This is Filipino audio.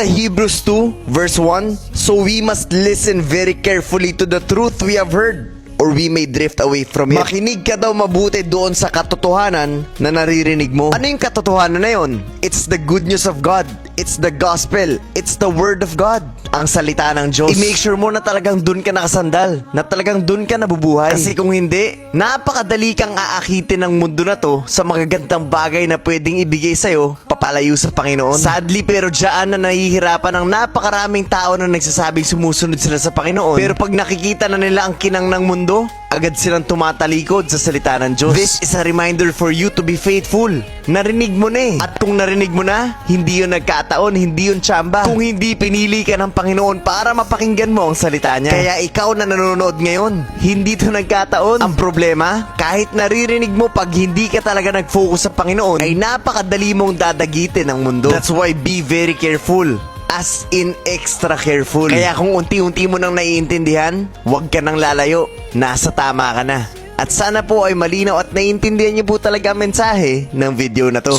Hebrews 2 verse 1, so we must listen very carefully to the truth we have heard, or we may drift away from it. Makinig ka daw mabuti doon sa katotohanan na naririnig mo. Ano yung katotohanan na yun? It's the good news of God. It's the gospel. It's the word of God. Ang salita ng Diyos. I-make sure mo na talagang dun ka nakasandal. Na talagang dun ka nabubuhay. Kasi kung hindi, napakadali kang aakitin ng mundo na to sa magagandang bagay na pwedeng ibigay sa'yo papalayo sa Panginoon. Sadly, pero dyan na nahihirapan ang napakaraming tao na nagsasabing sumusunod sila sa Panginoon. Pero pag nakikita na nila ang kinang ng mundo, agad silang tumatalikod sa salita ng Diyos. This is a reminder for you to be faithful. Narinig mo na eh. At kung narinig mo na, hindi yun nagkataon, hindi yun tsamba. Kung hindi pinili ka ng Panginoon para mapakinggan mo ang salita niya. Kaya ikaw na nanonood ngayon, hindi to nagkataon. Ang problema, kahit naririnig mo pag hindi ka talaga nag-focus sa Panginoon, ay napakadali mong dadagitin ang mundo. That's why be very careful. As in extra careful. Kaya kung unti-unti mo nang naiintindihan, huwag ka nang lalayo. Nasa tama ka na. At sana po ay malinaw at naiintindihan niyo po talaga ang mensahe ng video na to.